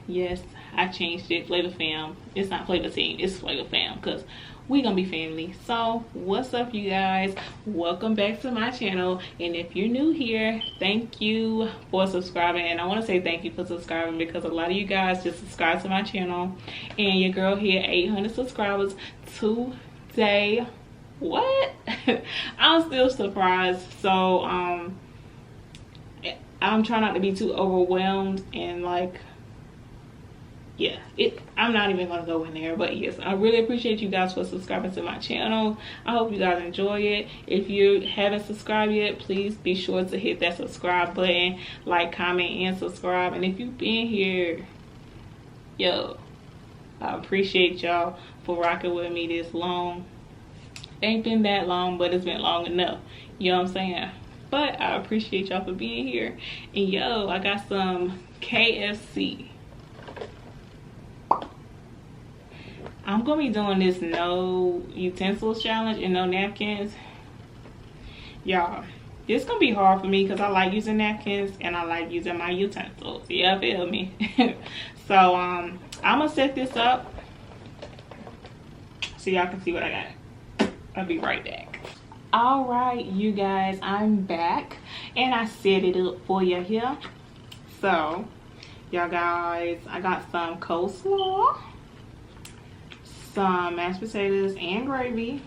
Yes, I changed it. Flavor Fam. It's not Flavor Team. It's Flavor Fam because we gonna be family. So what's up, you guys? Welcome back to my channel. And if you're new here, thank you for subscribing. And I want to say thank you for subscribing because a lot of you guys just subscribe to my channel. And your girl hit 800 subscribers today. What? I'm still surprised. So I'm trying not to be too overwhelmed and like, yeah, I'm not even gonna go in there. But yes, I really appreciate you guys for subscribing to my channel. I hope you guys enjoy it. If you haven't subscribed yet, please be sure to hit that subscribe button, like, comment, and subscribe. And if you've been here, yo, I appreciate y'all for rocking with me this long. Ain't been that long, but it's been long enough, you know what I'm saying? But I appreciate y'all for being here. And yo, I got some KFC. I'm gonna be doing this no utensils challenge and no napkins. Y'all, it's gonna be hard for me because I like using napkins and I like using my utensils. Yeah, feel me? So I'm gonna set this up so y'all can see what I got. I'll be right back. All right, you guys, I'm back and I set it up for you here. So y'all guys, I got some coleslaw, some mashed potatoes and gravy,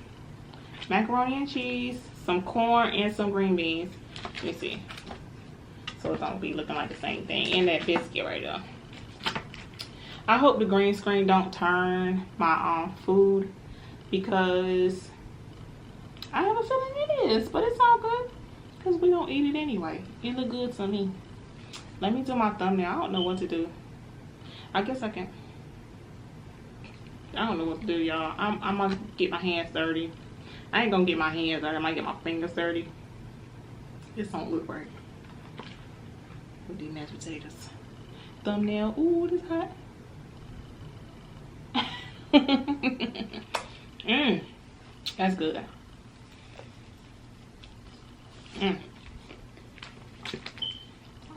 macaroni and cheese, some corn, and some green beans. Let me see. So it's gonna be looking like the same thing. And that biscuit right there. I hope the green screen don't turn my food because I have a feeling it is, but it's all good because we don't eat it anyway. It look good to me. Let me do my thumbnail. I don't know what to do. I guess I can. I don't know what to do, y'all. I'm gonna get my hands dirty. I ain't gonna get my hands dirty. I might get my fingers dirty. This don't look right with these mashed potatoes. Thumbnail. Ooh, this hot. That's good.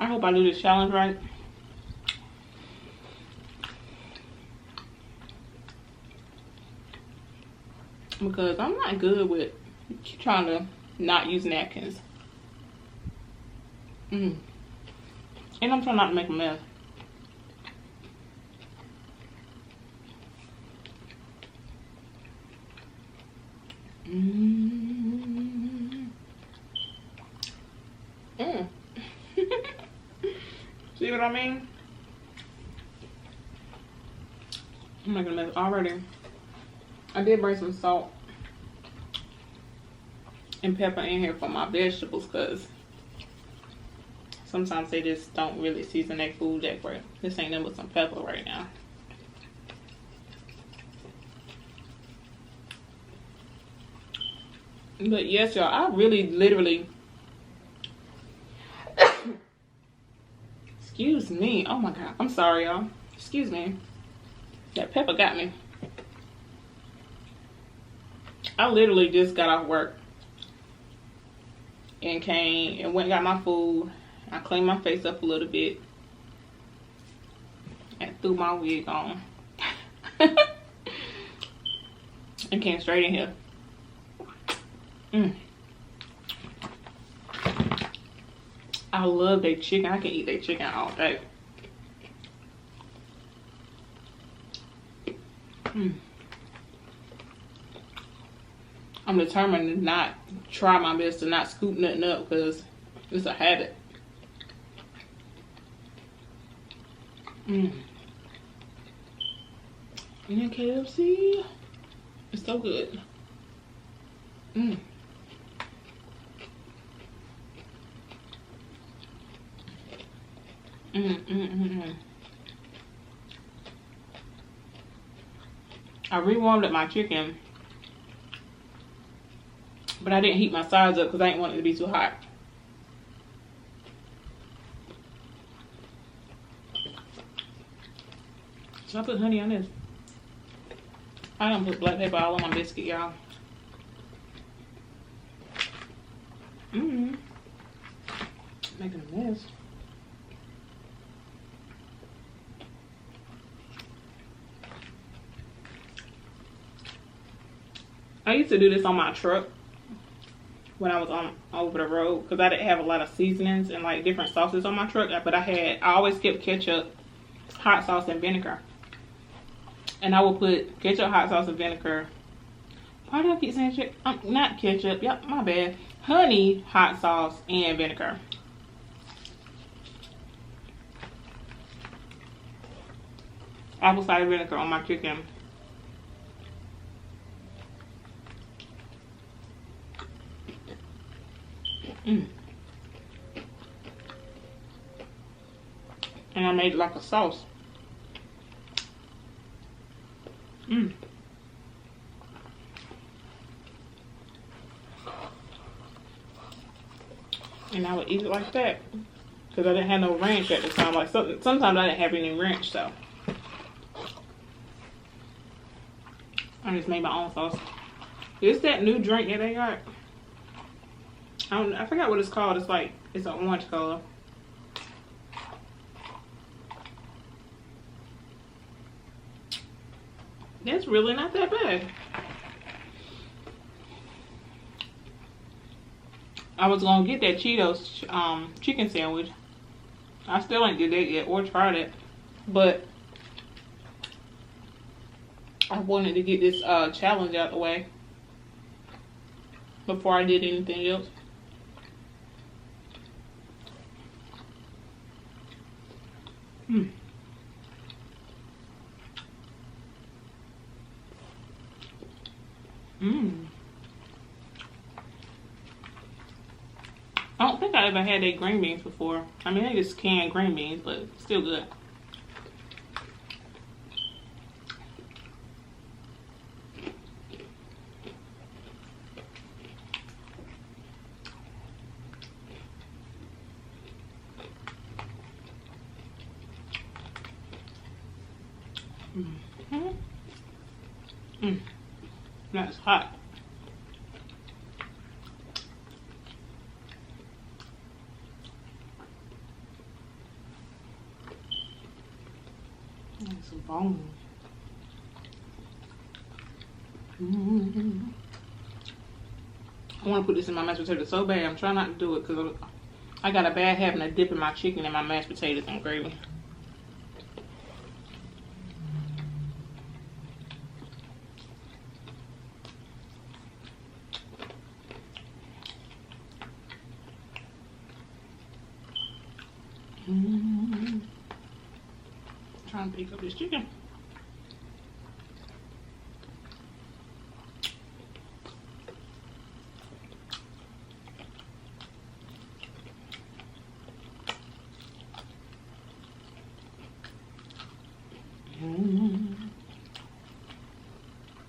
I hope I do this challenge right. Because I'm not good with trying to not use napkins. And I'm trying not to make a mess. See what I mean? I'm making a mess already. I did bring some salt and pepper in here for my vegetables because sometimes they just don't really season their food that great. This ain't nothing but some pepper right now. But yes, y'all, I really literally excuse me. Oh my god. I'm sorry, y'all. Excuse me. That pepper got me. I literally just got off work and came and went and got my food. I cleaned my face up a little bit and threw my wig on and came straight in here. I love their chicken. I can eat their chicken all day. I'm determined to not try my best to not scoop nothing up because it's a habit. And then KFC, it's so good. I rewarmed up my chicken, but I didn't heat my sides up because I didn't want it to be too hot. Should I put honey on this? I don't put black pepper all on my biscuit, y'all. Making a mess. I used to do this on my truck when I was on over the road because I didn't have a lot of seasonings and like different sauces on my truck. But I always kept ketchup, hot sauce, and vinegar. And I would put ketchup, hot sauce, and vinegar. Why do I keep saying not ketchup? Yep, my bad. Honey, hot sauce, and vinegar. Apple cider vinegar on my chicken. And I made it like a sauce. And I would eat it like that because I didn't have no ranch at the time. Like sometimes I didn't have any ranch, so I just made my own sauce. It's that new drink that they got. I forgot what it's called. It's like it's an orange color. That's really not that bad. I was gonna get that Cheetos chicken sandwich. I still ain't did that yet or tried it, but I wanted to get this challenge out the way before I did anything else. I don't think I ever had that green beans before. I mean, they just canned green beans, but still good. That's hot. It's a bone. I want to put this in my mashed potatoes so bad. I'm trying not to do it because I got a bad habit of dipping my chicken in my mashed potatoes and gravy. Trying to pick up this chicken.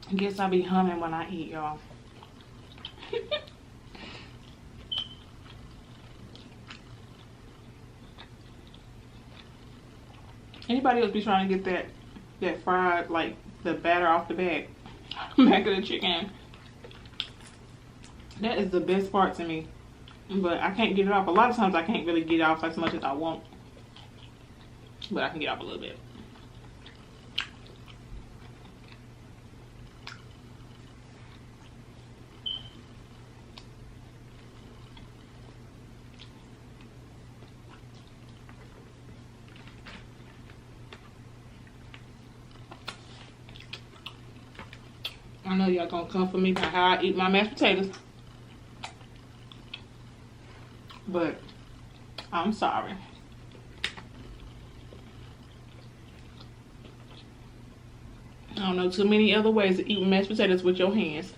I guess I'll be humming when I eat, y'all. Anybody else be trying to get that fried, like the batter off the back of the chicken? That is the best part to me, but I can't get it off. A lot of times I can't really get it off as much as I want, but I can get off a little bit. I know y'all gonna come for me by how I eat my mashed potatoes, but I'm sorry. I don't know too many other ways to eat mashed potatoes with your hands.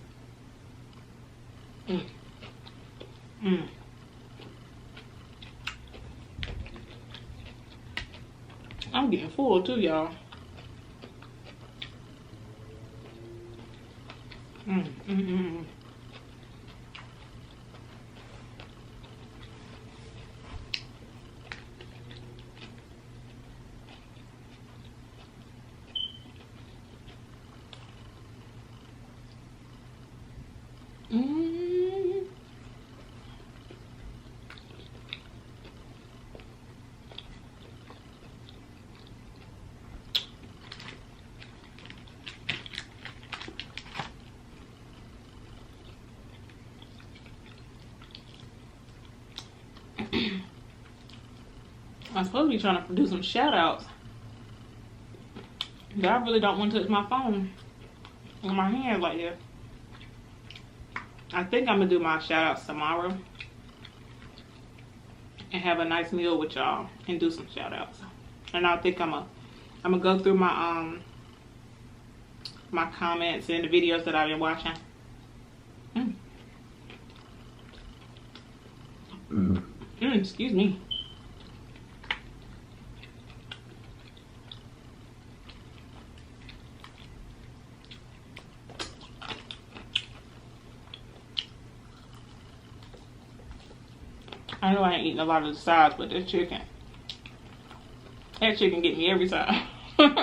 I'm getting full too, y'all. I'm supposed to be trying to do some shout outs, but I really don't want to touch my phone on my hand like that. I think I'm gonna do my shout outs tomorrow and have a nice meal with y'all and do some shout outs. And I think I'm gonna go through my my comments and the videos that I've been watching. Excuse me. I know I ain't eating a lot of the sides, but that chicken get me every time. Can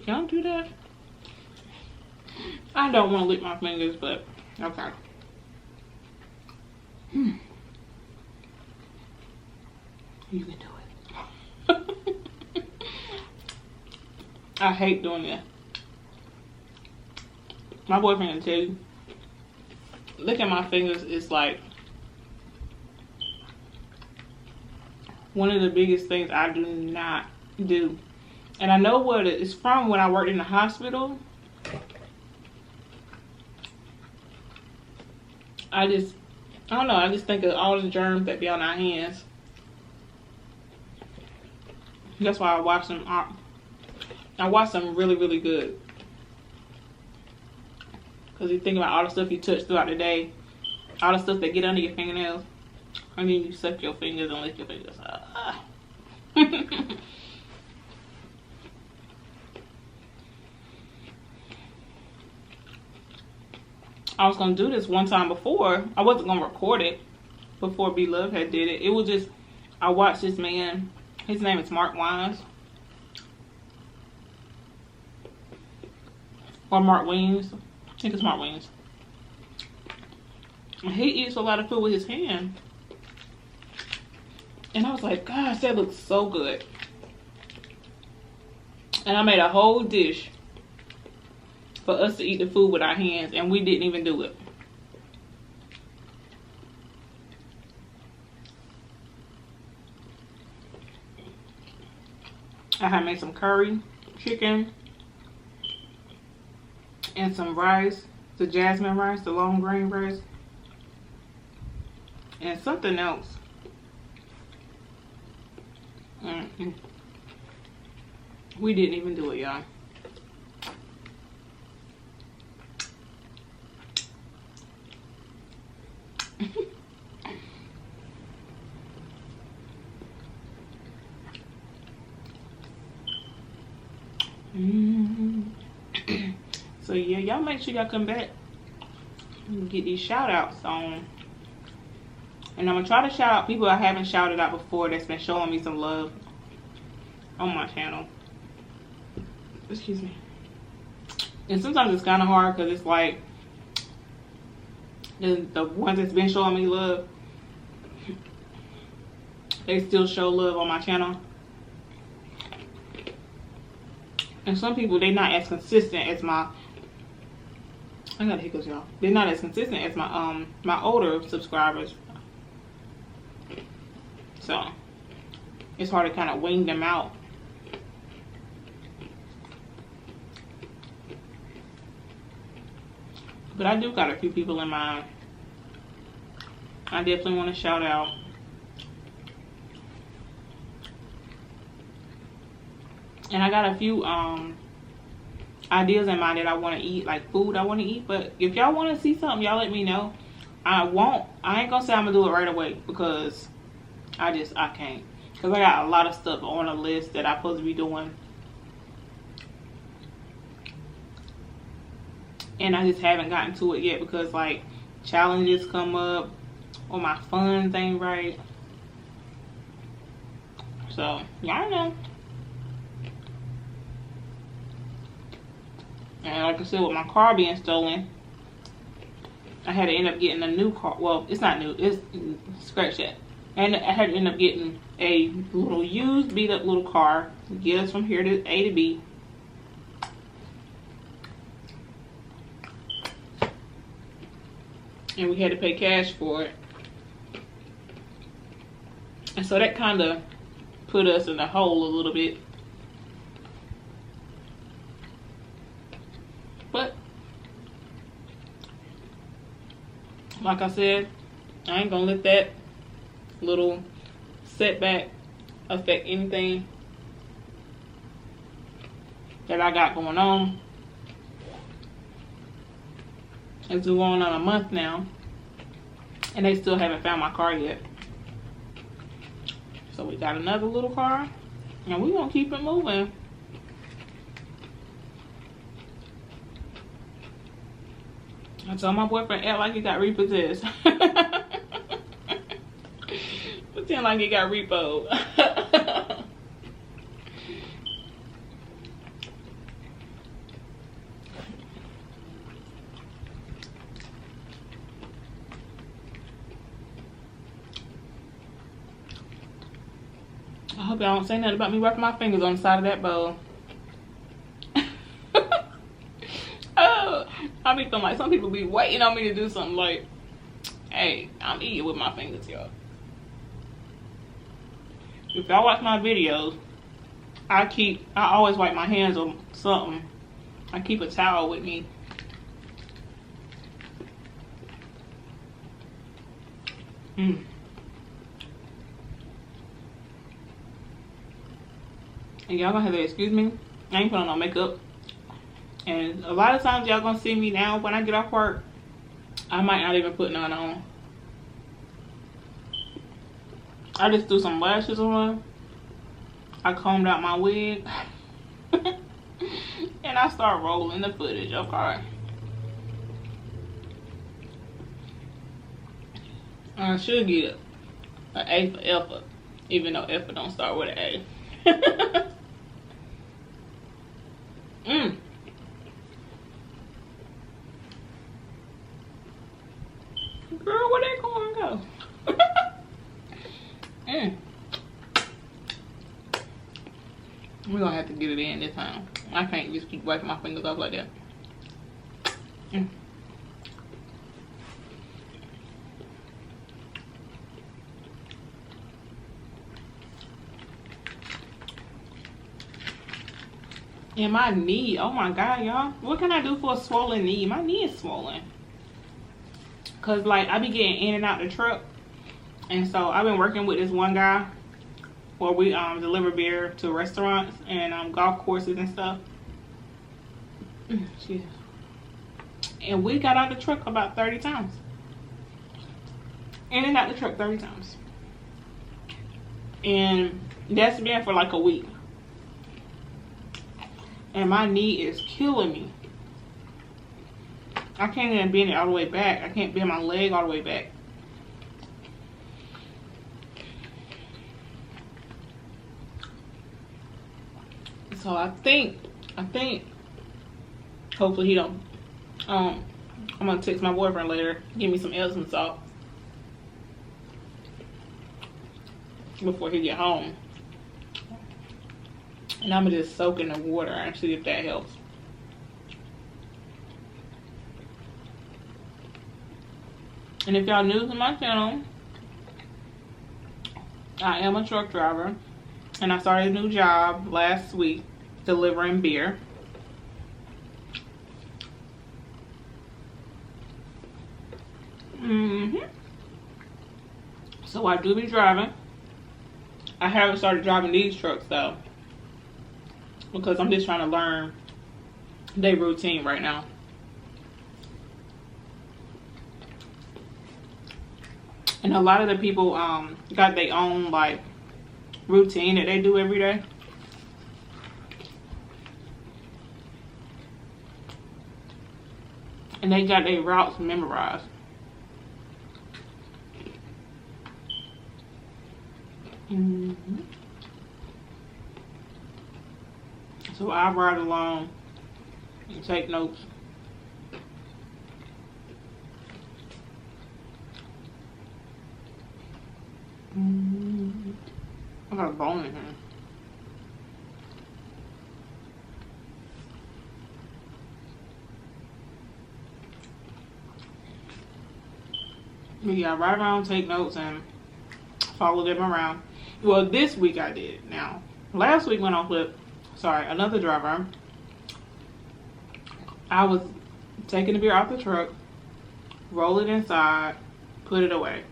I do that? I don't want to lick my fingers, but okay. You can do it. I hate doing that. My boyfriend will tell you, look at my fingers, it's like one of the biggest things I do not do. And I know what it's from when I worked in the hospital. I don't know, I just think of all the germs that be on our hands. That's why I watch them. I watch them really, really good. Because you think about all the stuff you touch throughout the day, all the stuff that get under your fingernails, and then you suck your fingers and lick your fingers. I was going to do this one time before. I wasn't going to record it before B-Love had did it. It was just, I watched this man. His name is Mark Wines. Or Mark Wings. I think it's Mark Wings. He eats a lot of food with his hand. And I was like, gosh, that looks so good. And I made a whole dish for us to eat the food with our hands, and we didn't even do it. I had made some curry chicken and some rice, the jasmine rice, the long grain rice, and something else. We didn't even do it, y'all. So yeah, y'all make sure y'all come back and get these shout outs on. And I'm gonna try to shout out people I haven't shouted out before that's been showing me some love on my channel. Excuse me. And sometimes it's kind of hard because it's like the ones that's been showing me love, they still show love on my channel. And some people, they're not as consistent as my, I got hiccups, y'all. They're not as consistent as my my older subscribers. So it's hard to kind of wing them out. But I do got a few people in mind I definitely want to shout out. And I got a few ideas in mind that I want to eat, like food I want to eat. But if y'all want to see something, y'all let me know. I ain't gonna say I'm gonna do it right away because I can't. Because I got a lot of stuff on a list that I'm supposed to be doing. And I just haven't gotten to it yet because like challenges come up or my funds ain't right. So y'all know. And like I said, with my car being stolen, I had to end up getting a new car. Well, it's not new. It's scratch that. And I had to end up getting a little used, beat up little car to get us from here to A to B. and we had to pay cash for it. And so that kind of put us in the hole a little bit. But like I said, I ain't gonna let that little setback affect anything that I got going on. It's going on a month now, and they still haven't found my car yet. So we got another little car, and we're gonna keep it moving. I told my boyfriend, act like he got repossessed. Pretend like he got repoed. I hope y'all don't say nothing about me wrapping my fingers on the side of that bowl. Oh, I be feeling like some people be waiting on me to do something like, hey, I'm eating with my fingers, y'all. If y'all watch my videos, I always wipe my hands on something. I keep a towel with me. And y'all gonna have to excuse me. I ain't putting on no makeup. And a lot of times y'all gonna see me now when I get off work, I might not even put none on. I just threw some lashes on. I combed out my wig. And I start rolling the footage, okay? I should get an A for effort, even though effort don't start with an A. Girl, where that going go? We're gonna have to get it in this time. I can't just keep wiping my fingers off like that. And my knee, oh my god, y'all, what can I do for a swollen knee? My knee is swollen, cause like I be getting in and out the truck, and so I've been working with this one guy where we deliver beer to restaurants and golf courses and stuff. And we got out the truck about 30 times. In and out the truck 30 times. And that's been for like a week. And my knee is killing me. I can't even bend it all the way back. I can't bend my leg all the way back. So I think, hopefully he don't, I'm gonna text my boyfriend later, give me some Epsom salt before he get home. And I'm gonna just soak in the water and see if that helps. And if y'all new to my channel, I am a truck driver, and I started a new job last week delivering beer. So I do be driving. I haven't started driving these trucks though, because I'm just trying to learn their routine right now. And a lot of the people got their own like routine that they do every day. And they got their routes memorized. So I ride along and take notes. I got a bone in here. Yeah, write around, take notes, and follow them around. Well, this week I did. Now, last week when I flipped, another driver, I was taking the beer out the truck, roll it inside, put it away.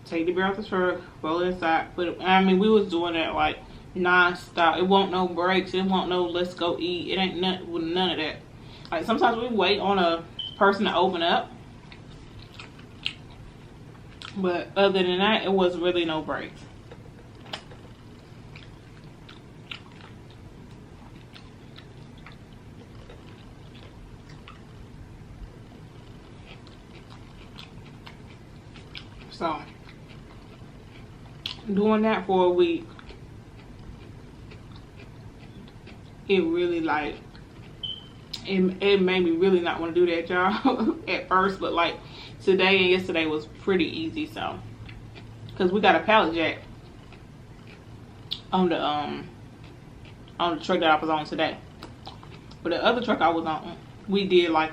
Take the beer out the truck, roll it inside, put it. I mean, we was doing that like non-stop. It won't no breaks. It won't no let's go eat. It ain't none of that. Like sometimes we wait on a person to open up, but other than that, it was really no breaks. So, doing that for a week, it really like, it made me really not want to do that job at first, but like today and yesterday was pretty easy. So, because we got a pallet jack on the truck that I was on today, but the other truck I was on, we did like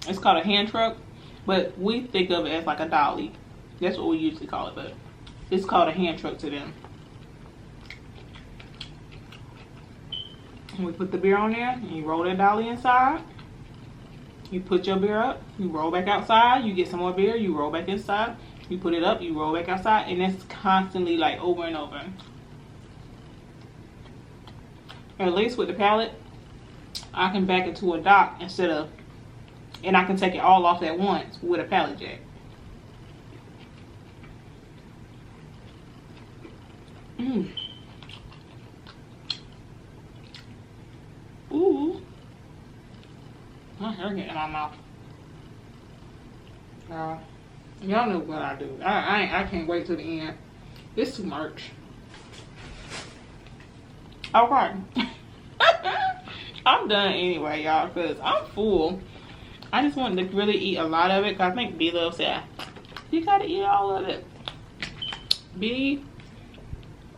it's called a hand truck, but we think of it as like a dolly. That's what we usually call it, but it's called a hand truck to them. And we put the beer on there, and you roll that dolly inside. You put your beer up, you roll back outside, you get some more beer, you roll back inside, you put it up, you roll back outside, and that's constantly like over and over. At least with the pallet, I can back it to a dock and I can take it all off at once with a pallet jack. Ooh. My hair getting in my mouth. Y'all know what I do. I can't wait till the end. It's too much. Okay. I'm done anyway, y'all, because I'm full. I just wanted to really eat a lot of it, because I think B-Love said, you gotta eat all of it.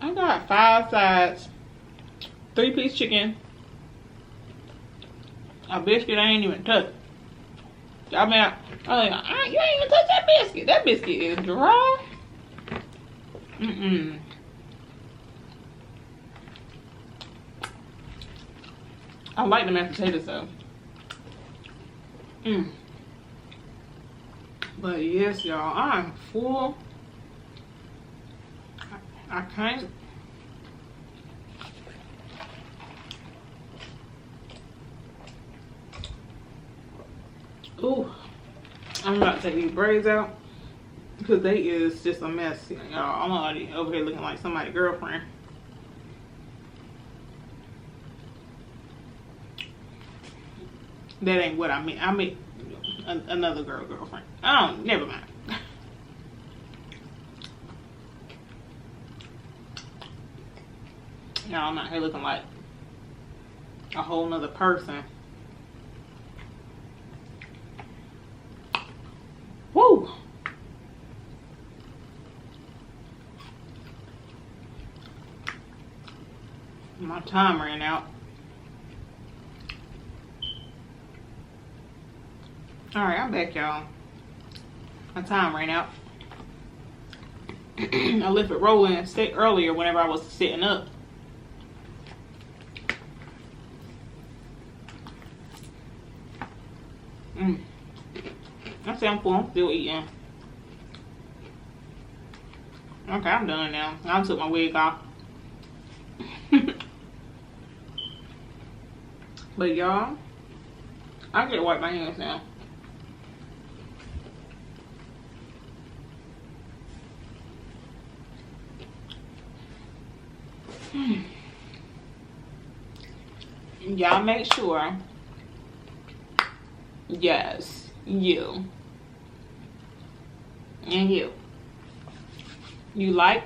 I got 5 sides, 3-piece chicken, a biscuit I ain't even touched. I mean, you ain't even touch that biscuit. That biscuit is dry. I like the mashed potatoes though. But yes, y'all, I'm full. I can't. Ooh, I'm about to take these braids out because they is just a mess, y'all. I'm already over here looking like somebody's girlfriend. That ain't what I mean. I mean another girlfriend. Oh, never mind. Y'all, I'm out here looking like a whole nother person. Woo! My time ran out. Alright, I'm back, y'all. My time ran out. I left it rolling earlier whenever I was sitting up. I say I'm full. I'm still eating. Okay, I'm done now. I took my wig off. But y'all, I get to wipe my hands now. Y'all make sure, yes, you like,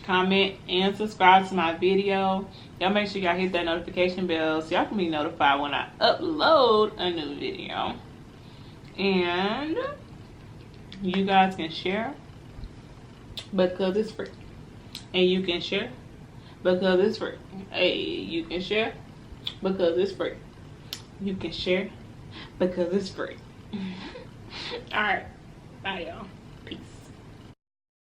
comment, and subscribe to my video. Y'all make sure y'all hit that notification bell so y'all can be notified when I upload a new video. And you guys can share because it's free. And you can share because it's free. Hey, you can share because it's free. You can share because it's free. Alright. Bye, y'all. Peace.